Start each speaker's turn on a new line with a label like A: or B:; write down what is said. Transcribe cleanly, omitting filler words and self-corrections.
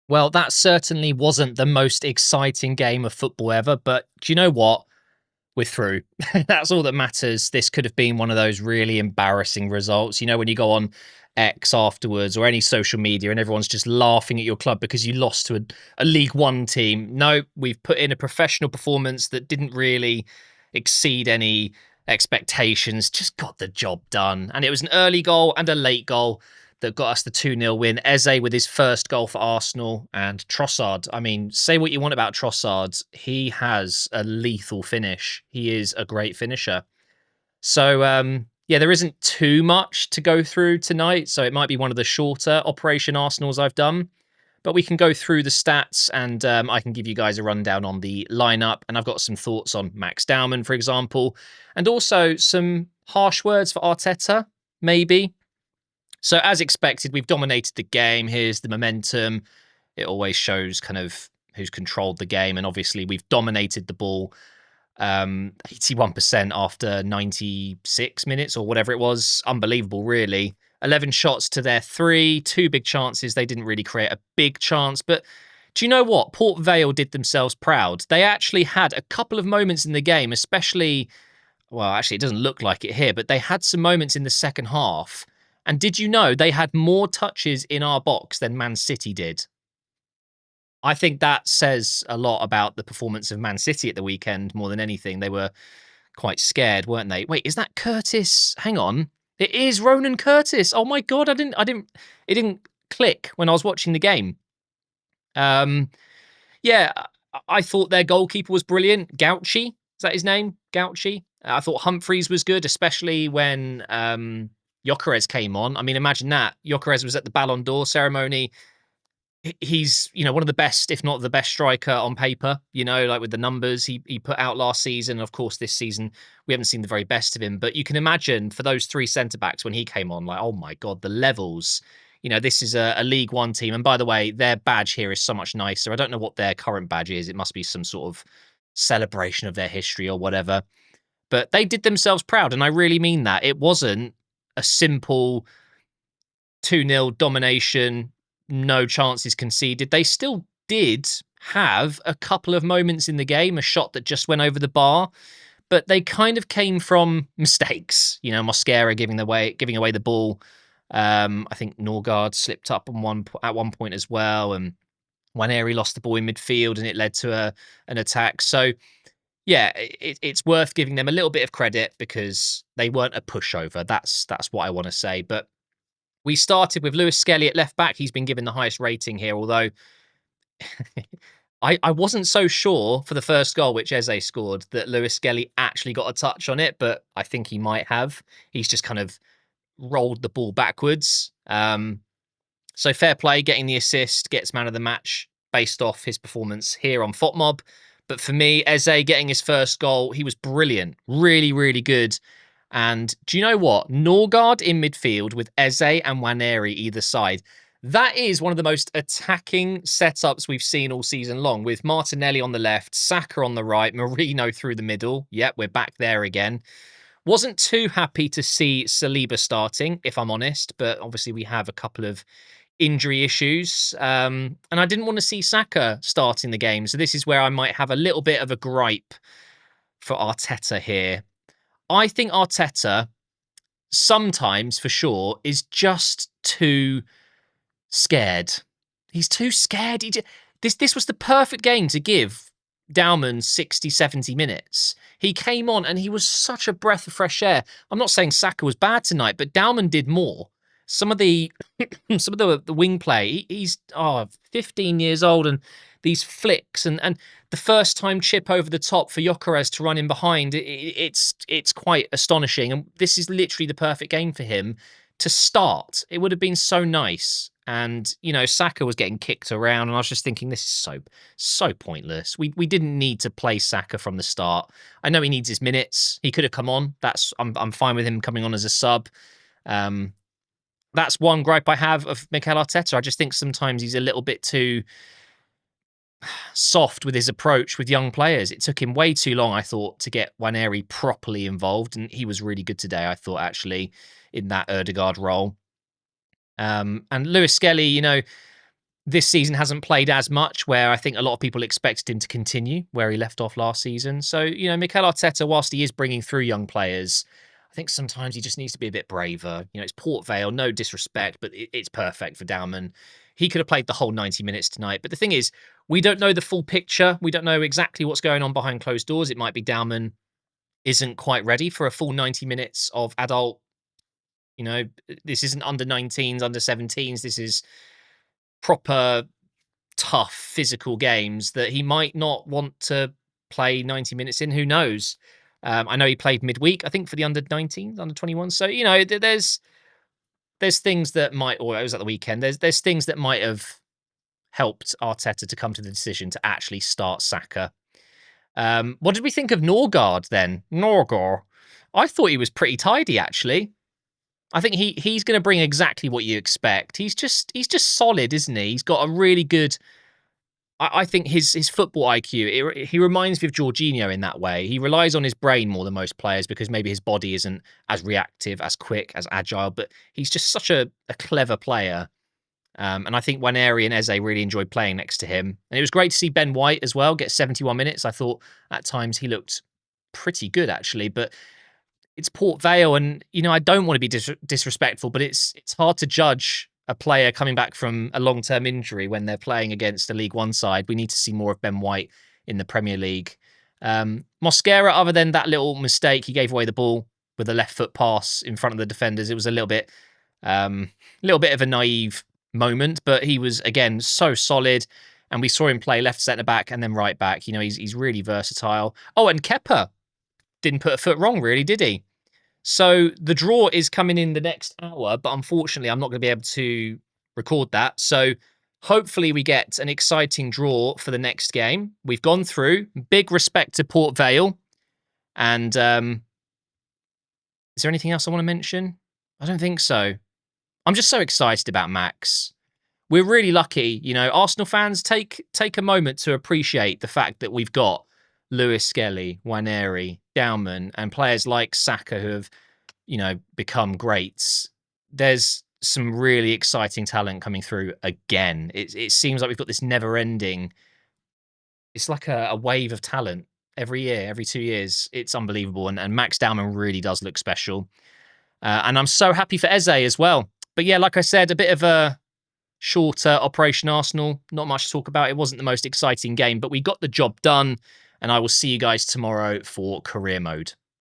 A: Well, that certainly wasn't the most exciting game of football ever, but do you know what? We're through. That's all that matters. This could have been one of those really embarrassing results. You know, when you go on X afterwards or any social media and everyone's just laughing at your club because you lost to a League One team. No, we've put in a professional performance that didn't really exceed any expectations, just got the job done. And it was an early goal and a late goal that got us the 2-0 win. Eze with his first goal for Arsenal, and Trossard. I mean, say what you want about Trossard. He has a lethal finish. He is a great finisher. So, yeah, there isn't too much to go through tonight. So it might be one of the shorter Operation Arsenals I've done. But we can go through the stats and I can give you guys a rundown on the lineup. And I've got some thoughts on Max Dowman, for example, and also some harsh words for Arteta, maybe. So, as expected, we've dominated the game. Here's the momentum. It always shows kind of who's controlled the game. And obviously, we've dominated the ball 81% after 96 minutes or whatever it was. Unbelievable, really. 11 shots to their 3, 2 big chances. They didn't really create a big chance. But do you know what? Port Vale did themselves proud. They actually had a couple of moments in the game, especially, well, actually, it doesn't look like it here, but they had some moments in the second half. And did you know they had more touches in our box than Man City did? I think that says a lot about the performance of Man City at the weekend more than anything. They were quite scared, weren't they? Wait, is that Curtis? Hang on. It is Ronan Curtis. Oh my god, it didn't click when I was watching the game. Um yeah, I thought their goalkeeper was brilliant. Gauchi, is that his name? Gauchi. I thought Humphreys was good, especially when Gyökeres came on. I mean, imagine that. Gyökeres was at the Ballon d'Or ceremony. He's, one of the best, if not the best striker on paper, like with the numbers he put out last season. Of course, this season, we haven't seen the very best of him, but you can imagine for those three centre backs when he came on, like, oh my God, the levels. This is a League One team. And by the way, their badge here is so much nicer. I don't know what their current badge is. It must be some sort of celebration of their history or whatever. But they did themselves proud. And I really mean that. It wasn't a simple 2-0 domination, no chances conceded. They still did have a couple of moments in the game, a shot that just went over the bar, but they kind of came from mistakes. Mosquera giving away the ball. I think Norgard slipped up at one point as well, and Waneri lost the ball in midfield, and it led to an attack. So, yeah, it's worth giving them a little bit of credit because they weren't a pushover. That's what I want to say. But we started with Lewis Skelly at left back. He's been given the highest rating here, although I wasn't so sure for the first goal, which Eze scored, that Lewis Skelly actually got a touch on it, but I think he might have. He's just kind of rolled the ball backwards. So fair play, getting the assist, gets man of the match based off his performance here on FOTMob. But for me, Eze getting his first goal, he was brilliant. Really, really good. And do you know what? Norgard in midfield with Eze and Waneri either side. That is one of the most attacking setups we've seen all season long, with Martinelli on the left, Saka on the right, Marino through the middle. Yep, we're back there again. Wasn't too happy to see Saliba starting, if I'm honest, but obviously we have a couple of injury issues. And I didn't want to see Saka starting the game. So this is where I might have a little bit of a gripe for Arteta here. I think Arteta sometimes, for sure, is just too scared. He's too scared. This was the perfect game to give Dowman 60, 70 minutes. He came on and he was such a breath of fresh air. I'm not saying Saka was bad tonight, but Dowman did more. Some of the wing play, he's 15 years old, and these flicks and the first time chip over the top for Gyökeres to run in behind, it's quite astonishing. And this is literally the perfect game for him to start. It would have been so nice. And, Saka was getting kicked around, and I was just thinking, this is so pointless. We didn't need to play Saka from the start. I know he needs his minutes. He could have come on. I'm fine with him coming on as a sub. That's one gripe I have of Mikel Arteta. I just think sometimes he's a little bit too soft with his approach with young players. It took him way too long, I thought, to get Waneri properly involved, and he was really good today, I thought, actually, in that Ødegaard role. And Lewis Skelly, this season hasn't played as much, where I think a lot of people expected him to continue where he left off last season. So, Mikel Arteta, whilst he is bringing through young players, I think sometimes he just needs to be a bit braver. It's Port Vale, no disrespect, but it's perfect for Dowman. He could have played the whole 90 minutes tonight. But the thing is, we don't know the full picture. We don't know exactly what's going on behind closed doors. It might be Dowman isn't quite ready for a full 90 minutes of adult. This isn't under 19s, under 17s. This is proper tough physical games that he might not want to play 90 minutes in. Who knows? I know he played midweek, I think, for the under 19s, under 21s. So, there's things that might, or it was at the weekend, there's things that might have helped Arteta to come to the decision to actually start Saka. What did we think of Norgard then? Norgard. I thought he was pretty tidy, actually. I think he's going to bring exactly what you expect. He's just solid, isn't he? He's got a really good. I think his football IQ. He reminds me of Jorginho in that way. He relies on his brain more than most players because maybe his body isn't as reactive, as quick, as agile. But he's just such a clever player. And I think Waneri and Eze really enjoyed playing next to him. And it was great to see Ben White as well get 71 minutes. I thought at times he looked pretty good, actually. But it's Port Vale, and I don't want to be disrespectful, but it's hard to judge a player coming back from a long-term injury when they're playing against a League One side. We need to see more of Ben White in the Premier League. Mosquera, other than that little mistake, he gave away the ball with a left foot pass in front of the defenders. It was a little bit of a naive moment, but he was again so solid, and we saw him play left centre back and then right back. He's really versatile. Oh, and Kepa didn't put a foot wrong, really, did he? So the draw is coming in the next hour, but unfortunately, I'm not going to be able to record that. So hopefully we get an exciting draw for the next game. We've gone through. Big respect to Port Vale. And is there anything else I want to mention? I don't think so. I'm just so excited about Max. We're really lucky. Arsenal fans, take a moment to appreciate the fact that we've got Lewis Skelly, Waneri, Dowman, and players like Saka who have, become greats. There's some really exciting talent coming through again. It seems like we've got this never-ending. It's like a wave of talent every year, every 2 years. It's unbelievable, and Max Dowman really does look special. And I'm so happy for Eze as well. But yeah, like I said, a bit of a shorter Operation Arsenal. Not much to talk about. It wasn't the most exciting game, but we got the job done. And I will see you guys tomorrow for career mode.